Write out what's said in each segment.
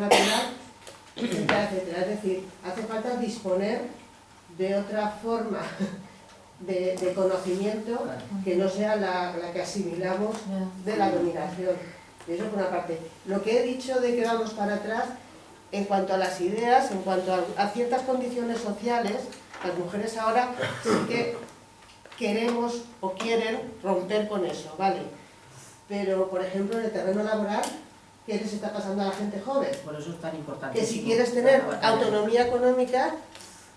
natural, etcétera, etcétera. Es decir, hace falta disponer de otra forma de conocimiento que no sea la que asimilamos de la dominación. Y eso por una parte. Lo que he dicho de que vamos para atrás, en cuanto a las ideas, en cuanto a ciertas condiciones sociales, las mujeres ahora sí que queremos o quieren romper con eso, ¿vale? Pero, por ejemplo, en el terreno laboral, ¿qué les está pasando a la gente joven? Por eso es tan importante. Que si quieres tener autonomía económica,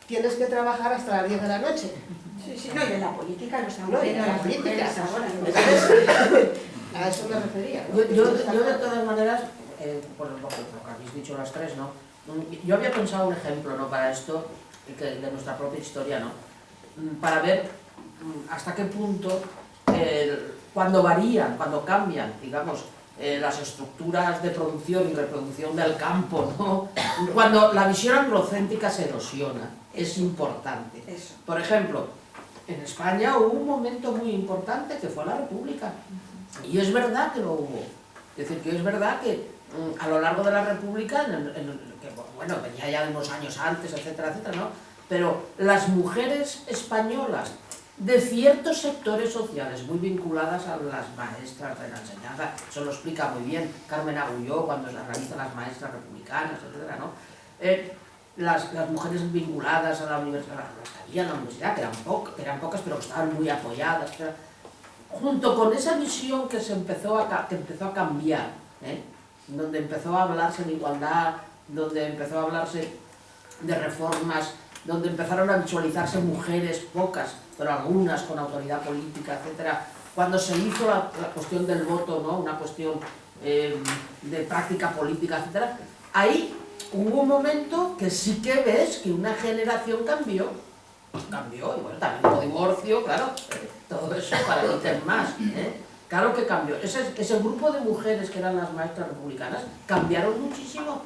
tienes que trabajar hasta las 10 de la noche. Sí, sí, no, y en la política no estamos No, y en viendo la las política. mujeres ahora. A eso me refería, ¿no? Yo de todas maneras, por lo que habéis dicho las tres, ¿no? Yo había pensado un ejemplo, ¿no? Para esto, de nuestra propia historia, ¿no? Para ver hasta qué punto, cuando varían, cuando cambian, digamos, las estructuras de producción y reproducción del campo, ¿no? Cuando la visión androcéntrica se erosiona, es importante. Eso. Por ejemplo, en España hubo un momento muy importante que fue la República. Y es verdad que lo hubo. Es decir, que es verdad que a lo largo de la República, que bueno, venía ya de unos años antes, etcétera, etcétera, ¿no? Pero las mujeres españolas de ciertos sectores sociales muy vinculadas a las maestras de la enseñanza, eso lo explica muy bien Carmen Agulló cuando analiza las maestras republicanas, etcétera, ¿no? Las mujeres vinculadas a la universidad, las que había en la universidad, que eran pocas, pero que estaban muy apoyadas, etcétera. Junto con esa visión que empezó a cambiar, donde empezó a hablarse de igualdad, donde empezó a hablarse de reformas, donde empezaron a visualizarse mujeres, pocas, pero algunas con autoridad política, etcétera. Cuando se hizo la cuestión del voto, ¿no? Una cuestión de práctica política, etcétera, ahí hubo un momento que sí que ves que una generación cambió, y bueno, también hubo divorcio, claro, todo eso para ítems más, claro que cambió. Ese grupo de mujeres que eran las maestras republicanas cambiaron muchísimo,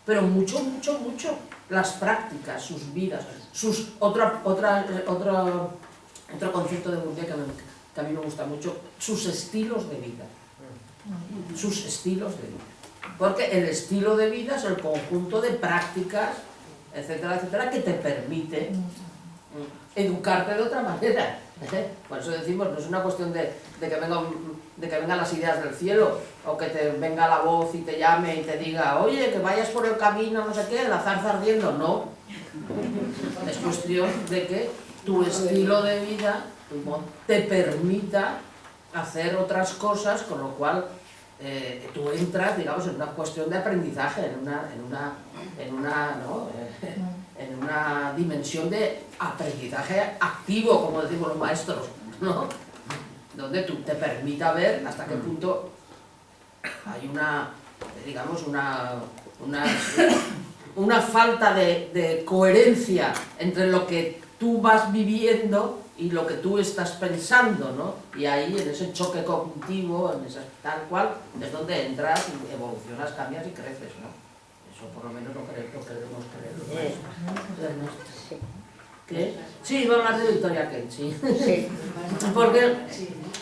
pero mucho, mucho, mucho. Las prácticas, sus vidas, otro concepto de Bourdieu que a mí me gusta mucho, sus estilos de vida. Sus estilos de vida. Porque el estilo de vida es el conjunto de prácticas, etcétera, etcétera, que te permite educarte de otra manera. Por eso decimos, no es una cuestión de que vengan las ideas del cielo, o que te venga la voz y te llame y te diga, oye, que vayas por el camino, no sé qué, la zarza ardiendo. No. Es cuestión de que tu estilo de vida te permita hacer otras cosas, con lo cual tú entras, digamos, en una cuestión de aprendizaje, en una dimensión de aprendizaje activo, como decimos los maestros, ¿no? Donde tú te permita ver hasta qué punto hay una falta de coherencia entre lo que tú vas viviendo y lo que tú estás pensando, ¿no? Y ahí, en ese choque cognitivo, en ese tal cual, es donde entras y evolucionas, cambias y creces, ¿no? Eso por lo menos lo queremos creer. ¿Qué? Sí, vamos a hablar de Victoria Kent, sí. Porque,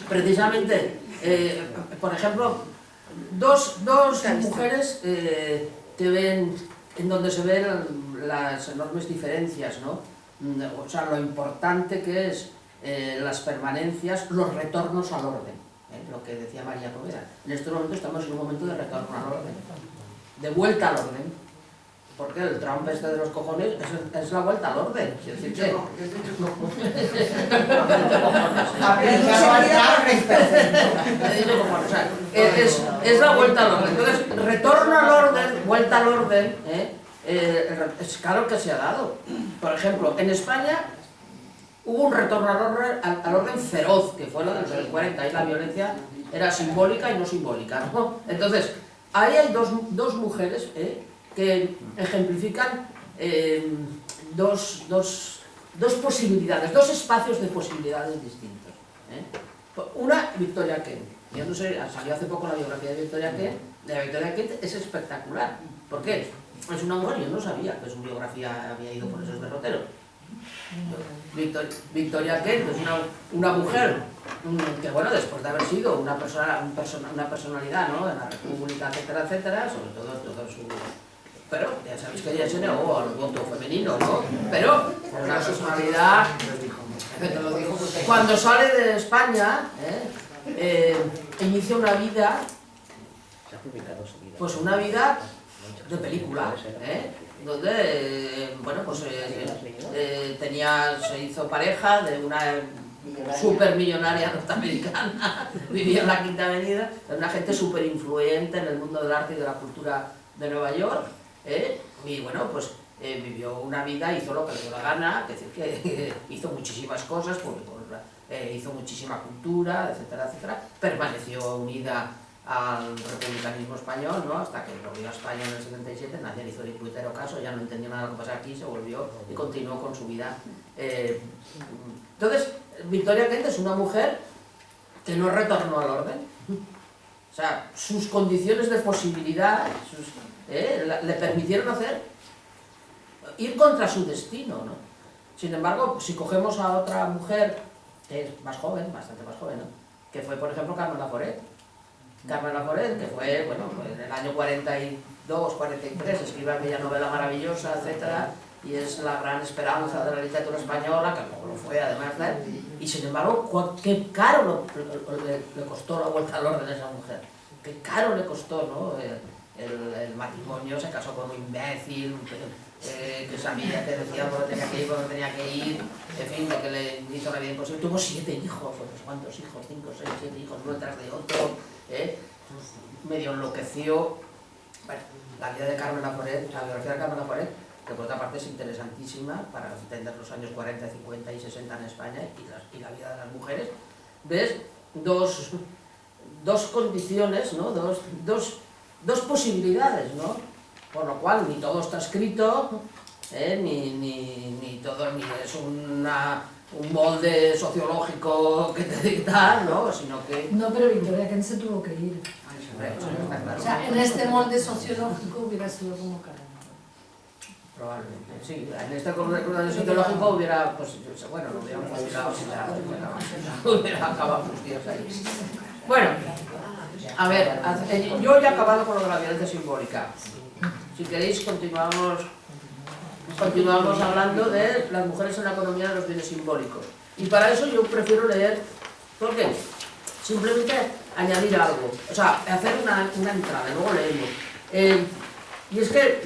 precisamente, por ejemplo, dos mujeres que ven, en donde se ven las enormes diferencias, ¿no? O sea, lo importante que es las permanencias, los retornos al orden, lo que decía María Poveda. En este momento estamos en un momento de retorno al orden, de vuelta al orden, porque el Trump este de los cojones es la vuelta al orden. Es decir, que... es la vuelta al orden. Entonces, retorno al orden, vuelta al orden, es claro que se ha dado. Por ejemplo, en España hubo un retorno al orden feroz, que fue lo del 40, y la violencia era simbólica y no simbólica, ¿no? Entonces, ahí hay dos mujeres que ejemplifican dos posibilidades, dos espacios de posibilidades distintos. Una, Victoria Kent. Yo no sé, salió hace poco la biografía de Victoria Kent. De Victoria Kent es espectacular. ¿Por qué? Es una mujer, yo no sabía que su biografía había ido por esos derroteros. Victoria Kent es una mujer que, bueno, después de haber sido una personalidad, ¿no?, de la República, etcétera, etcétera, sobre todo su... Pero ya sabéis que ella se negó al voto femenino, ¿no? Pero una personalidad... Cuando sale de España, inicia una vida, pues una vida de película, donde, bueno, pues se hizo pareja de una supermillonaria norteamericana, vivía en la Quinta Avenida, una gente súper influyente en el mundo del arte y de la cultura de Nueva York, y bueno, pues vivió una vida, hizo lo que le dio la gana, es decir, que hizo muchísimas cosas, hizo muchísima cultura, etcétera, etcétera, permaneció unida al republicanismo español, ¿no?, hasta que volvió a España en el 77, nadie le hizo ni puñetero caso, ya no entendía nada de lo que pasaba aquí, se volvió y continuó con su vida. Entonces, Victoria Kent es una mujer que no retornó al orden. O sea, sus condiciones de posibilidad le permitieron ir contra su destino, ¿no? Sin embargo, si cogemos a otra mujer que es más joven, bastante más joven, ¿no?, que fue, por ejemplo, Carmen Laforet. Carmen Laforet, que fue, bueno, pues en el año 42, 43, escribe aquella novela maravillosa, etcétera, y es la gran esperanza de la literatura española, que luego lo fue además, y sin embargo, qué caro le costó la vuelta al orden a esa mujer, qué caro le costó, ¿no?, el matrimonio, se casó con un imbécil, que sabía que decía dónde tenía que ir, dónde tenía que ir, en fin, de que le hizo la vida imposible. Tuvo 7 hijos, o no sé cuántos hijos, 5, 6, 7 hijos, uno detrás de otro, medio enloqueció. Bueno, la vida de Carmen Laforet, la biografía de Carmen Laforet, que por otra parte es interesantísima para entender los años 40, 50 y 60 en España y la vida de las mujeres. ¿Ves? Dos condiciones, ¿no?, dos posibilidades, ¿no? Por lo cual ni todo está escrito, ni todo ni es un molde sociológico que te dicta, ¿no?, sino que... No, pero Victoria Kent se tuvo que ir. O sea, en este molde sociológico hubiera sido como Carmen. Probablemente, sí, en este molde sociológico hubiera, pues, bueno, lo hubieran fusilado si hubiera acabado sus días ahí. Bueno, a ver, yo ya he acabado con lo de la violencia simbólica. Si queréis, continuamos hablando de las mujeres en la economía de los bienes simbólicos. Y para eso yo prefiero leer, ¿por qué? Simplemente añadir algo, o sea, hacer una entrada, luego leemos. Y es que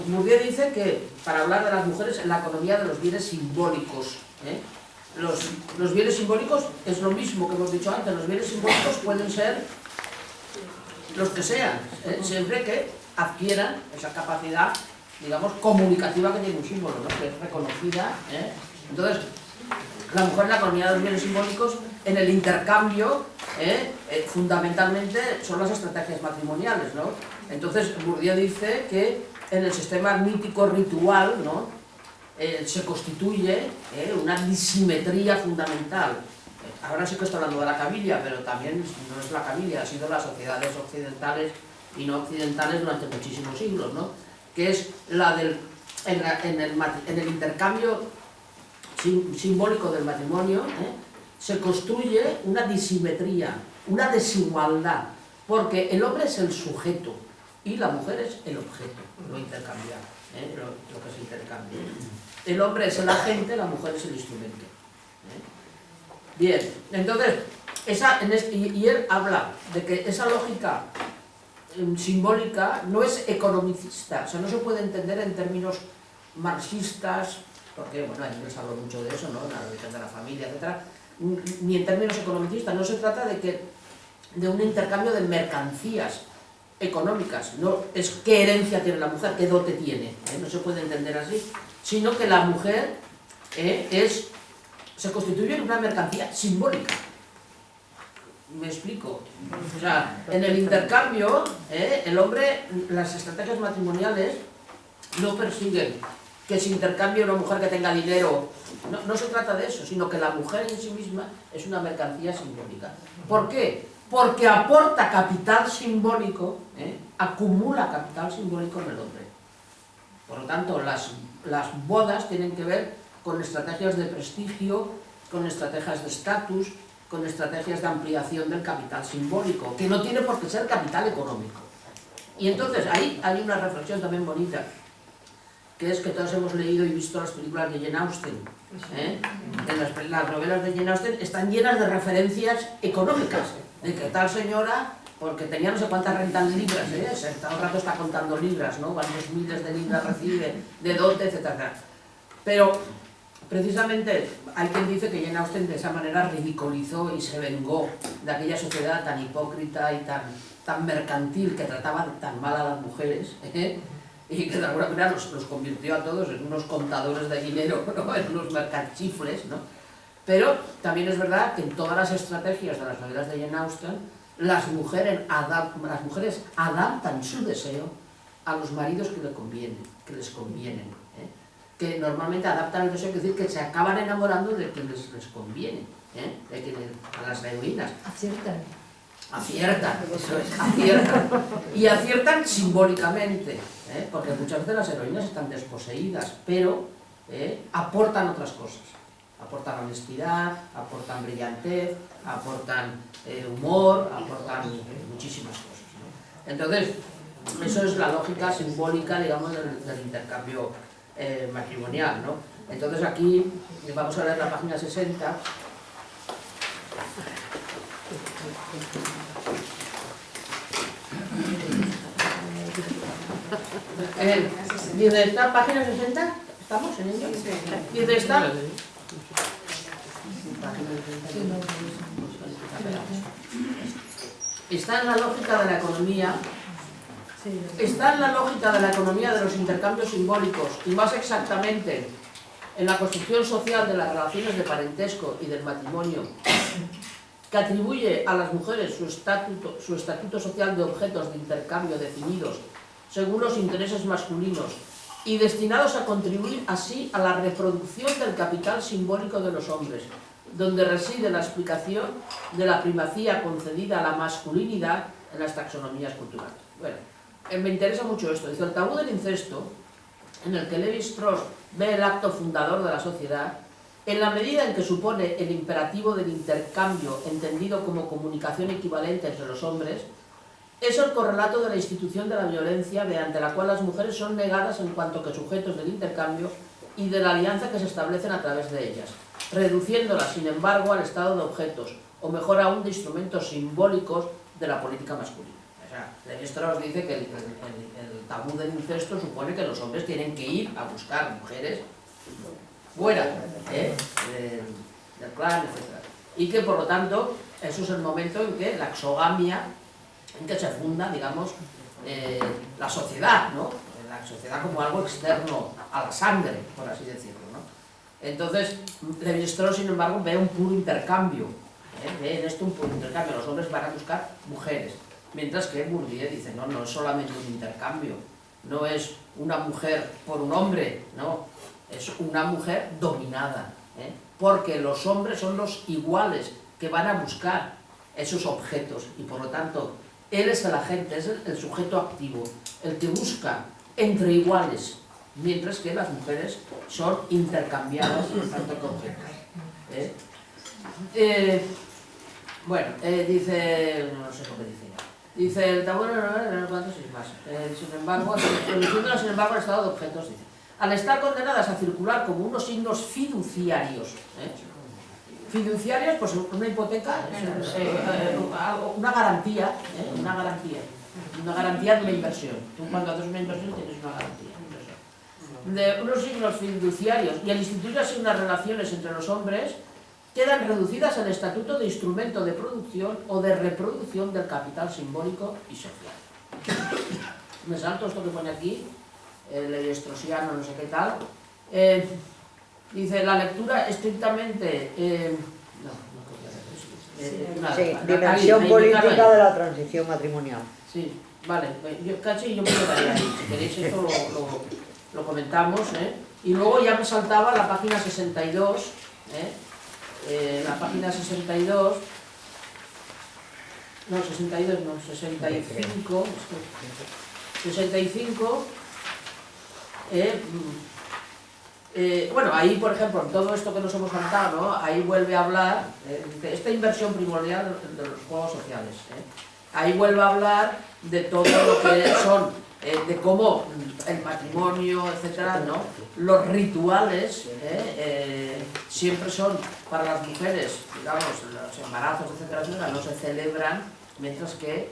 Bourdieu dice que para hablar de las mujeres en la economía de los bienes simbólicos, los bienes simbólicos es lo mismo que hemos dicho antes, los bienes simbólicos pueden ser los que sean, siempre que adquieran esa capacidad, digamos, comunicativa que tiene un símbolo, ¿no?, que es reconocida. Entonces, la mujer en la economía de los bienes simbólicos, en el intercambio, fundamentalmente son las estrategias matrimoniales, ¿no? Entonces, Bourdieu dice que en el sistema mítico ritual, ¿no?, se constituye una disimetría fundamental. Ahora sí que estoy hablando de la cabilia, pero también no es la cabilia, ha sido las sociedades occidentales y no occidentales durante muchísimos siglos, ¿no?, que es la en el intercambio simbólico del matrimonio, se construye una disimetría, una desigualdad, porque el hombre es el sujeto y la mujer es el objeto, lo intercambiar, lo que se intercambia. El hombre es el agente, la mujer es el instrumento. Bien, entonces, y él habla de que esa lógica simbólica no es economicista, o sea, no se puede entender en términos marxistas, porque, bueno, Engels habló mucho de eso, ¿no?, la religión de la familia, etc., ni en términos economicistas. No se trata de un intercambio de mercancías económicas, no es qué herencia tiene la mujer, qué dote tiene, no se puede entender así, sino que la mujer se constituye en una mercancía simbólica. ¿Me explico? O sea, en el intercambio, el hombre, las estrategias matrimoniales no persiguen que se intercambie una mujer que tenga dinero, no se trata de eso, sino que la mujer en sí misma es una mercancía simbólica. ¿Por qué? Porque aporta capital simbólico, acumula capital simbólico en el hombre. Por lo tanto, las bodas tienen que ver con estrategias de prestigio, con estrategias de estatus, con estrategias de ampliación del capital simbólico, que no tiene por qué ser capital económico. Y entonces ahí hay una reflexión también bonita, que es que todos hemos leído y visto las películas de Jane Austen. En las novelas de Jane Austen están llenas de referencias económicas, de que tal señora, porque tenía no sé cuántas rentas en libras, todo el rato está contando libras, ¿no? Varios miles de libras recibe, de dote, etc. Pero precisamente hay quien dice que Jane Austen de esa manera ridiculizó y se vengó de aquella sociedad tan hipócrita y tan mercantil, que trataba tan mal a las mujeres, y que de alguna manera los convirtió a todos en unos contadores de dinero, ¿no? En unos mercanchifles, ¿no? Pero también es verdad que en todas las estrategias de las novelas de Jane Austen, las mujeres adaptan su deseo a los maridos que les convienen, que normalmente adaptan el deseo, es decir, que se acaban enamorando de quienes les conviene, a las heroínas. Aciertan, eso es, aciertan. Y aciertan simbólicamente, porque muchas veces las heroínas están desposeídas, pero aportan otras cosas. Aportan honestidad, aportan brillantez, aportan humor, aportan muchísimas cosas, ¿no? Entonces, eso es la lógica simbólica, digamos, del intercambio matrimonial, ¿no? Entonces aquí vamos a leer la página 60. Dice, ¿está página 60? ¿Estamos en ello? Dice, está... Está en la lógica de la economía. Está en la lógica de la economía de los intercambios simbólicos, y más exactamente en la construcción social de las relaciones de parentesco y del matrimonio, que atribuye a las mujeres su estatuto social de objetos de intercambio definidos según los intereses masculinos y destinados a contribuir así a la reproducción del capital simbólico de los hombres, donde reside la explicación de la primacía concedida a la masculinidad en las taxonomías culturales. Bueno, me interesa mucho esto. Dice, el tabú del incesto, en el que Lévi-Strauss ve el acto fundador de la sociedad, en la medida en que supone el imperativo del intercambio entendido como comunicación equivalente entre los hombres, es el correlato de la institución de la violencia mediante la cual las mujeres son negadas en cuanto que sujetos del intercambio y de la alianza que se establecen a través de ellas, reduciéndolas, sin embargo, al estado de objetos, o mejor aún, de instrumentos simbólicos de la política masculina. O sea, Lévi-Strauss dice que el tabú del incesto supone que los hombres tienen que ir a buscar mujeres fuera del clan, etc. Y que, por lo tanto, eso es el momento en que la exogamia, en que se funda, digamos, la sociedad, ¿no? La sociedad como algo externo a la sangre, por así decirlo, ¿no? Entonces, Lévi-Strauss, sin embargo, ve un puro intercambio, ve en esto un puro intercambio, los hombres van a buscar mujeres, mientras que Bourdieu dice, no, no es solamente un intercambio, no es una mujer por un hombre, no, es una mujer dominada, porque los hombres son los iguales que van a buscar esos objetos y, por lo tanto, él es el agente, es el sujeto activo, el que busca entre iguales, mientras que las mujeres son intercambiadas tanto que objetos. Bueno, dice, no sé lo que dice ya. Dice, el tabú, ¿cuántos es más? Sin embargo, reduciéndola, sin embargo, al estado de objetos, dice, al estar condenadas a circular como unos signos fiduciarios, fiduciarios, pues una hipoteca, una garantía, una garantía de una inversión. Tú cuando haces una inversión tienes una garantía de unos signos fiduciarios, y al instituir así unas relaciones entre los hombres, quedan reducidas al estatuto de instrumento de producción o de reproducción del capital simbólico y social. Me salto esto que pone aquí, el Lévi-Straussiano, no sé qué tal. Dice, la lectura estrictamente... dimensión política de la transición matrimonial. Sí, vale, yo me quedaría ahí, si queréis esto lo comentamos, y luego ya me saltaba la página 62, la página 62, no, 62 no, 65, bueno, ahí por ejemplo, en todo esto que nos hemos contado, ¿no? Ahí vuelve a hablar, dice, esta inversión primordial de los juegos sociales, ahí vuelve a hablar de todo lo que son, de cómo el matrimonio, etcétera, ¿no? Los rituales siempre son para las mujeres, digamos, los embarazos, etcétera, etcétera, no se celebran, mientras que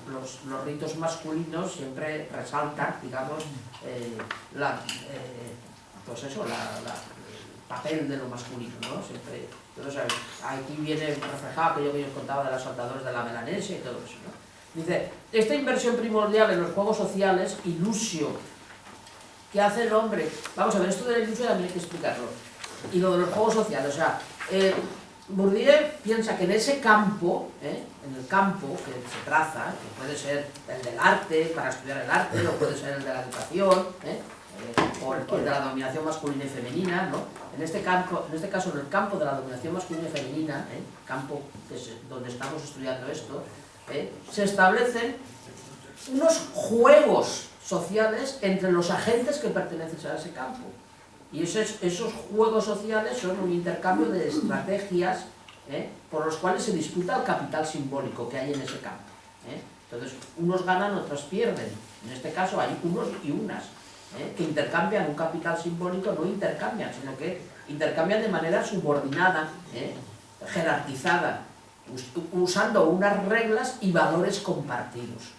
los ritos masculinos siempre resaltan, digamos, pues eso, el papel de lo masculino, ¿no? Siempre, entonces, aquí viene reflejado aquello que yo os contaba de los saltadores de la melanesia y todo eso, ¿no? Dice, esta inversión primordial en los juegos sociales, ilusio, que hace el hombre. Vamos a ver, esto de la ilusio también hay que explicarlo. Y lo de los juegos sociales, o sea, Bourdieu piensa que en ese campo, en el campo que se traza, que puede ser el del arte, para estudiar el arte, o puede ser el de la educación, o el de la dominación masculina y femenina, ¿no? En este caso, en el campo de la dominación masculina y femenina, campo que es donde estamos estudiando esto, se establecen unos juegos sociales entre los agentes que pertenecen a ese campo. Y esos juegos sociales son un intercambio de estrategias por los cuales se disputa el capital simbólico que hay en ese campo. Entonces, unos ganan, otros pierden. En este caso hay unos y unas que intercambian un capital simbólico, no intercambian, sino que intercambian de manera subordinada, jerarquizada, usando unas reglas y valores compartidos.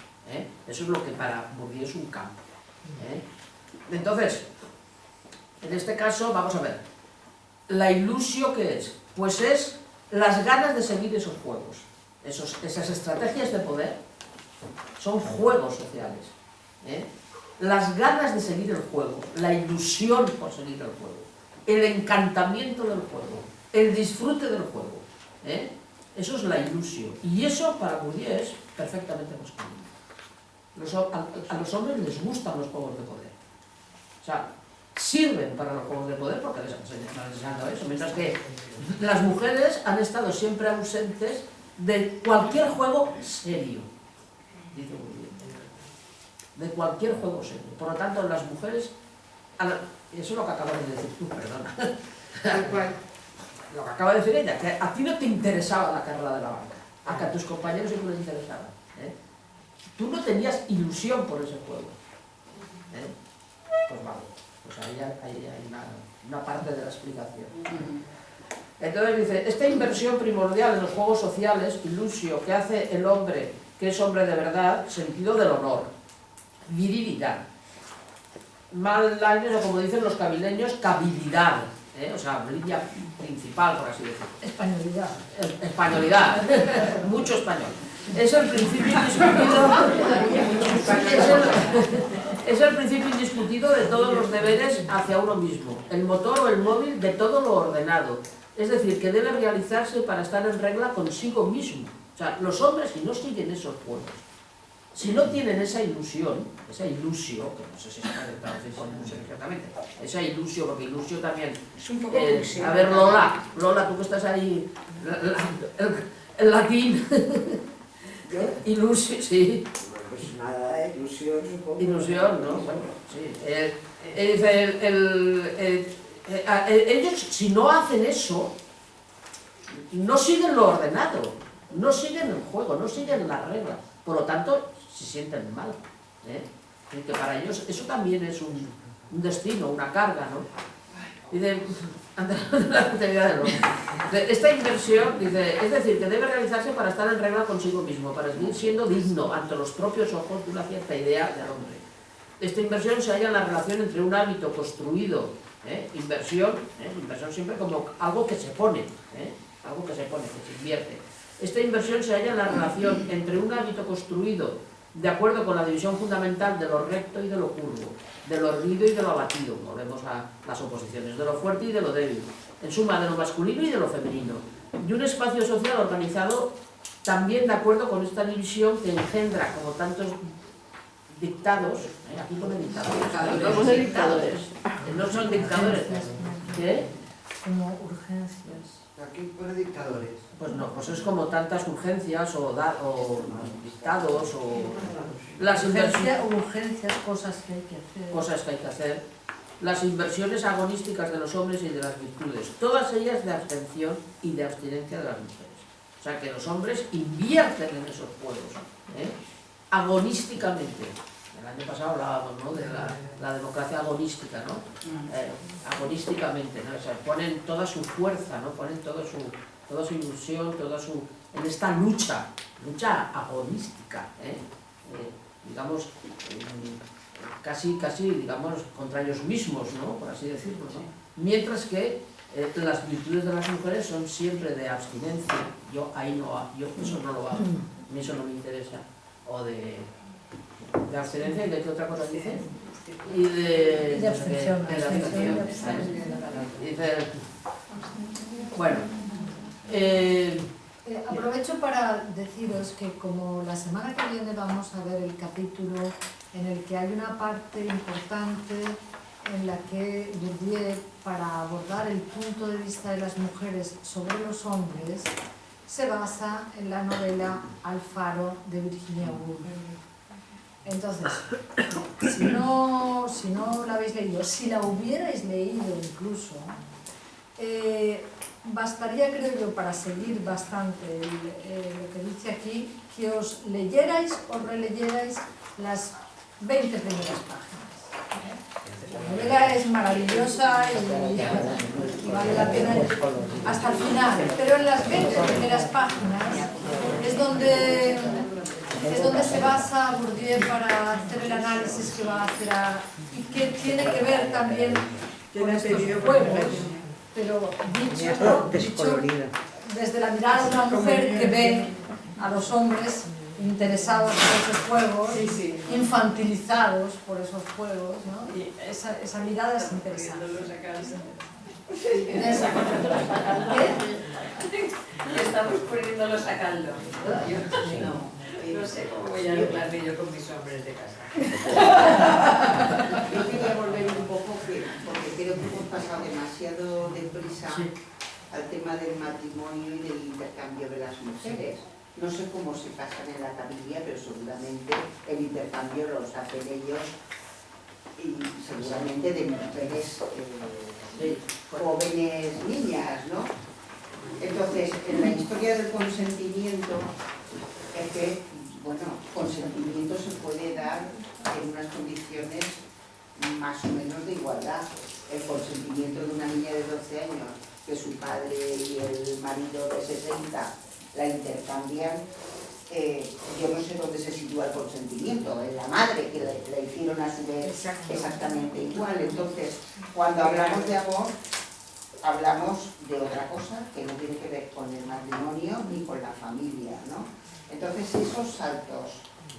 Eso es lo que para Bourdieu es un campo. Entonces, en este caso, vamos a ver, la ilusio, ¿qué es? Pues es las ganas de seguir esos juegos, esas estrategias de poder, son juegos sociales. Las ganas de seguir el juego, la ilusión por seguir el juego, el encantamiento del juego, el disfrute del juego. Eso es la ilusio. Y eso para Bourdieu es perfectamente masculino. A los hombres les gustan los juegos de poder. O sea, sirven para los juegos de poder porque les han enseñado eso. Mientras que las mujeres han estado siempre ausentes de cualquier juego serio. Dice Bourdieu. De cualquier juego serio. Por lo tanto, las mujeres... Eso es lo que acabas de decir tú, perdona. Tal cual. Lo que acaba de decir ella, que a ti no te interesaba la carrera de la banca, a que a tus compañeros sí les interesaba. Tú no tenías ilusión por ese juego. Pues vale, pues ahí hay una parte de la explicación. Entonces dice, esta inversión primordial en los juegos sociales, ilusio, que hace el hombre, que es hombre de verdad, sentido del honor, virilidad. Mal o como dicen los cabileños, cabilidad. O sea, línea principal, por así decirlo. Españolidad. Españolidad, mucho español. Es el principio indiscutido, es el principio indiscutido de todos los deberes hacia uno mismo, el motor o el móvil de todo lo ordenado. Es decir, que debe realizarse para estar en regla consigo mismo. O sea, los hombres, si no siguen esos juegos, si no tienen esa ilusión, esa ilusio, que no sé si se puede traducir con ilusión exactamente, esa ilusio, porque ilusio también... Es un poco ilusión. A ver, Lola, tú que estás ahí, el latín... ¿Yo? Ilusio, sí. Pues nada, ilusión, supongo. Ilusión, ¿no? Bueno, sí. Ellos, si no hacen eso, no siguen lo ordenado, no siguen el juego, no siguen las reglas. Por lo tanto, se sienten mal. Y que para ellos eso también es un destino, una carga, ¿no? Dice, esta inversión, dice, es decir, que debe realizarse para estar en regla consigo mismo, para seguir siendo digno ante los propios ojos de una cierta idea del hombre. Esta inversión se halla en la relación entre un hábito construido, inversión siempre como algo que se pone, algo que se pone, que se invierte. Esta inversión se halla en la relación entre un hábito construido de acuerdo con la división fundamental de lo recto y de lo curvo, de lo erguido y de lo abatido, volvemos a las oposiciones, de lo fuerte y de lo débil, en suma de lo masculino y de lo femenino, y un espacio social organizado también de acuerdo con esta división que engendra como tantos dictados, aquí pone dictadores, no son dictadores, ¿qué? como urgencias. Aquí pone dictadores. Pues no, pues es como tantas urgencias o dictados o las Urgencias, cosas que hay que hacer. cosas que hay que hacer, las inversiones agonísticas de los hombres y de las virtudes, todas ellas de abstención y de abstinencia de las mujeres. O sea que los hombres invierten en esos juegos, agonísticamente. El año pasado hablábamos, ¿no?, de la democracia agonística, ¿no? Agonísticamente, ¿no? O sea, ponen toda su fuerza, ¿no? Ponen toda su ilusión, en esta lucha agonística, digamos, casi, digamos, contra ellos mismos, ¿no?, por así decirlo, ¿no? Mientras que las virtudes de las mujeres son siempre de abstinencia. Yo eso no lo hago, a mí eso no me interesa. O de abstinencia, ¿y de qué otra cosa dice? Y de abstención. Bueno, aprovecho para deciros que como la semana que viene vamos a ver el capítulo en el que hay una parte importante en la que Bourdieu, para abordar el punto de vista de las mujeres sobre los hombres, se basa en la novela Alfaro de Virginia Woolf. Entonces, si no la habéis leído, si la hubierais leído incluso, bastaría, creo yo, para seguir bastante lo que dice aquí, que os leyerais o releyerais las 20 primeras páginas. La novela es maravillosa y vale la pena hasta el final, pero en las 20 primeras páginas es donde se basa Bourdieu para hacer el análisis que va a hacer y que tiene que ver también con estos juegos, pero dicho desde la mirada de una mujer que ve a los hombres interesados por esos juegos, infantilizados por esos juegos, ¿no? Y esa mirada es interesante. Estamos poniéndolos a caldo. No sé cómo voy a arreglarme yo con mis hombres de casa. Yo quería volver un poco, porque creo que hemos pasado demasiado deprisa al tema del matrimonio y del intercambio de las mujeres. No sé cómo se pasan en la familia, pero seguramente el intercambio los hacen ellos y seguramente de mujeres jóvenes niñas, ¿no? Entonces, en la historia del consentimiento es que, bueno, consentimiento se puede dar en unas condiciones más o menos de igualdad. El consentimiento de una niña de 12 años, que su padre y el marido de 60 la intercambian, yo no sé dónde se sitúa el consentimiento, en la madre, que la hicieron a su vez exactamente igual. Entonces, cuando hablamos de amor, hablamos de otra cosa que no tiene que ver con el matrimonio ni con la familia, ¿no? Entonces, esos saltos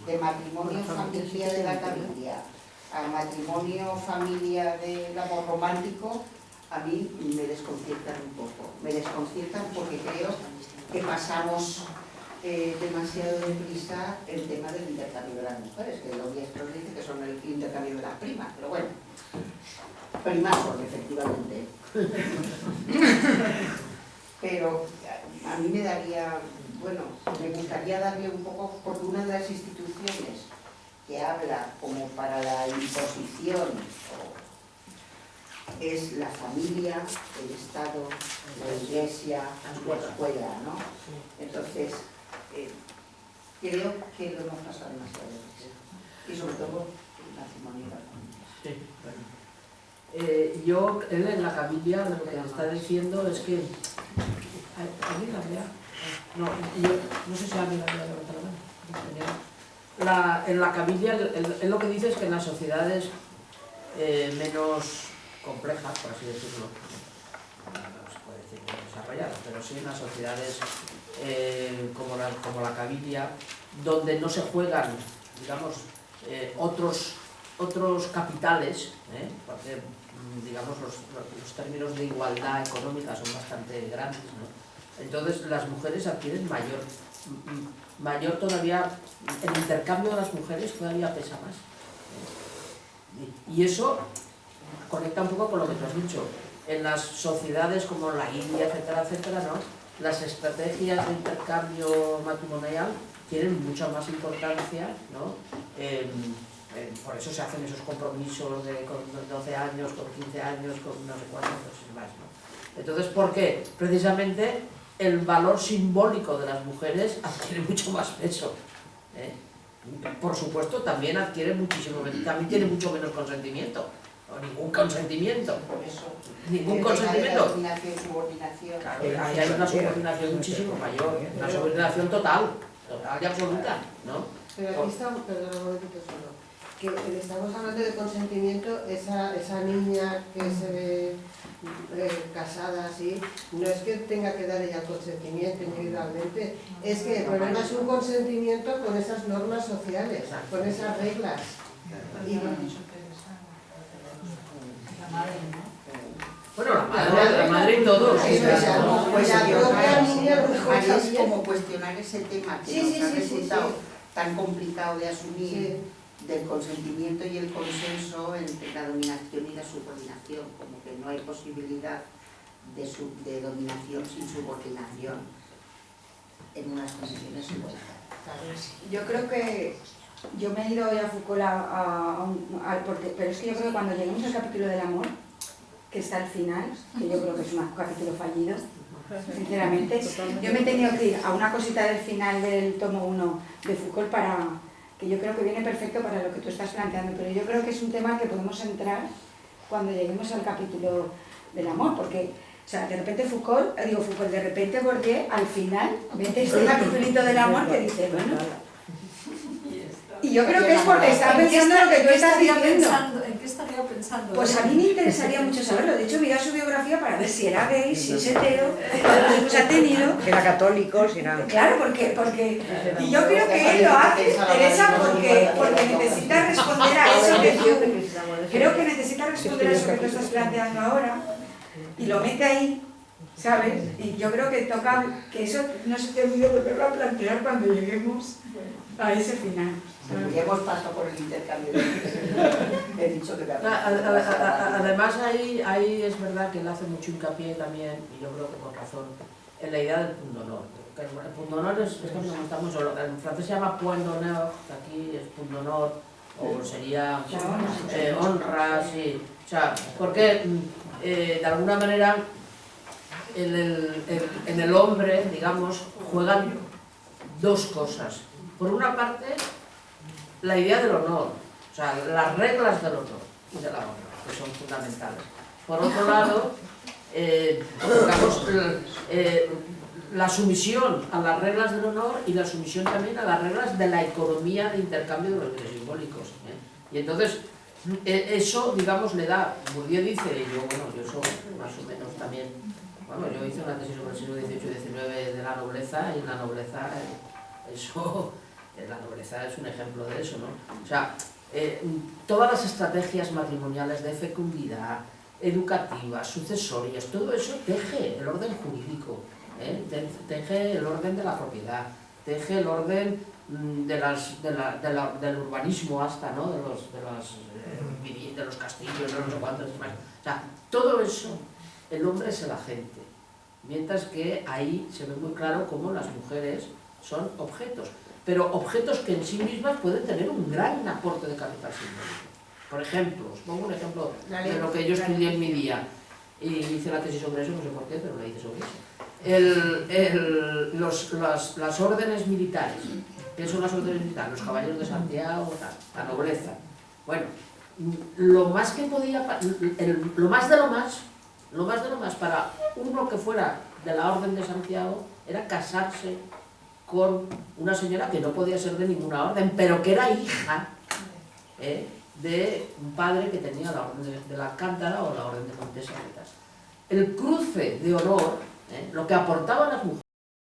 de matrimonio familia de la familia a matrimonio familia del amor romántico, a mí me desconciertan un poco. Me desconciertan porque creo que pasamos demasiado deprisa el tema del intercambio de las mujeres, que los diestros dicen que son el intercambio de las primas, pero bueno, primas son, efectivamente. Pero a mí me daría, bueno, me gustaría darle un poco, porque una de las instituciones que habla como para la imposición es la familia, el Estado, la Iglesia, la escuela, ¿no? Entonces, creo que lo hemos pasado demasiado deprisa. Y sobre todo, el matrimonio. Él en la Cabilia lo que está diciendo es que... ¿Alguien la vea? No, yo no sé si alguien la vea levantado la mano. En la Cabilia, él lo que dice es que en las sociedades menos complejas, por así decirlo, no se puede decir muy desarrolladas, pero sí en las sociedades como la Cabilia, donde no se juegan, digamos, otros capitales, porque digamos los términos de igualdad económica son bastante grandes, ¿no? Entonces las mujeres adquieren mayor todavía, el intercambio de las mujeres todavía pesa más. Y eso conecta un poco con lo que tú has dicho. en las sociedades como la India, etcétera, etcétera, ¿no? Las estrategias de intercambio matrimonial tienen mucha más importancia, ¿no? Por eso se hacen esos compromisos con 12 años, con 15 años, con no sé cuántos, no sé más, ¿no? Entonces, ¿por qué? Precisamente el valor simbólico de las mujeres adquiere mucho más peso, ¿eh? Por supuesto, también adquiere muchísimo menos, también tiene mucho menos consentimiento, o ningún consentimiento. Por eso, Ningún el tema de consentimiento. la dominación y subordinación. Claro, ahí hay una subordinación muchísimo mayor, una subordinación total y absoluta, ¿no? Pero aquí estamos, perdón, un momentito solo, que estamos hablando de consentimiento, esa niña que se ve casada así, no es que tenga que dar ella el consentimiento individualmente, es que el problema es un consentimiento con esas normas sociales, con esas reglas. Y, Bueno, la madre y todo. Sí, sí, o sea, claro. Pues la yo propia niña a lo mejor es también. como cuestionar ese tema que Sí, nos sí, ha sí, sí, resultado sí. tan complicado de asumir, Sí. del consentimiento y el consenso entre la dominación y la subordinación, como que no hay posibilidad de dominación sin subordinación en unas condiciones igualitarias. Yo creo que yo me he ido hoy a Foucault pero es que yo creo que cuando lleguemos al capítulo del amor, que está al final, que yo creo que es un capítulo fallido, sinceramente, yo me he tenido que ir a una cosita del final del tomo 1 de Foucault que yo creo que viene perfecto para lo que tú estás planteando, pero yo creo que es un tema que podemos entrar cuando lleguemos al capítulo del amor, porque o sea, de repente de repente Bourdieu al final mete este capítulito del amor que dice, bueno, y yo creo que es porque está pensando en lo que tú estás diciendo. ¿En qué estaría pensando? Pues a mí me interesaría mucho saberlo. De hecho, vi a su biografía para ver si era gay, si es hetero, cuántos hijos ha tenido. Si era católico, si era... Claro, porque y yo creo que él lo hace, Teresa, porque necesita responder a eso que tú... Creo que necesita responder a eso que tú estás planteando ahora y lo mete ahí, ¿sabes? Y yo creo que toca que eso no se te olvide volverlo a plantear cuando lleguemos a ese final. Ya hemos pasado por el intercambio de he dicho que Además, ahí es verdad que él hace mucho hincapié también, y yo creo que con razón, en la idea del pundonor. El pundonor es que me gusta mucho, en francés se llama point d'honneur, que aquí es pundonor, o sería honra, sí. O sea, porque de alguna manera en el hombre, digamos, juegan dos cosas. Por una parte, la idea del honor, o sea, las reglas del honor y de la honra, que son fundamentales. Por otro lado, digamos, la sumisión a las reglas del honor y la sumisión también a las reglas de la economía de intercambio de los bienes simbólicos. Y entonces, eso, digamos, le da, Bourdieu dice, y yo, bueno, yo soy más o menos también, bueno, yo hice una tesis sobre el siglo XVIII y XIX de la nobleza, y en la nobleza, eso... La nobleza es un ejemplo de eso, ¿no? O sea, todas las estrategias matrimoniales de fecundidad, educativas, sucesorias, todo eso teje el orden jurídico, teje el orden de la propiedad, teje el orden del urbanismo hasta, ¿no? De los castillos, de los cuantos demás. O sea, todo eso, el hombre es el agente, mientras que ahí se ve muy claro cómo las mujeres son objetos. Pero objetos que en sí mismas pueden tener un gran aporte de capital simbólico. Por ejemplo, os pongo un ejemplo de lo que yo estudié en mi día, y hice la tesis sobre eso, no sé por qué, pero la hice sobre eso. Las órdenes militares, ¿qué son las órdenes militares? Los caballeros de Santiago, la nobleza. Bueno, lo más que podía, lo más de lo más para uno que fuera de la orden de Santiago era casarse con una señora que no podía ser de ninguna orden, pero que era hija de un padre que tenía la orden de la Alcántara o la orden de Montesa. El cruce de honor, lo que aportaban las mujeres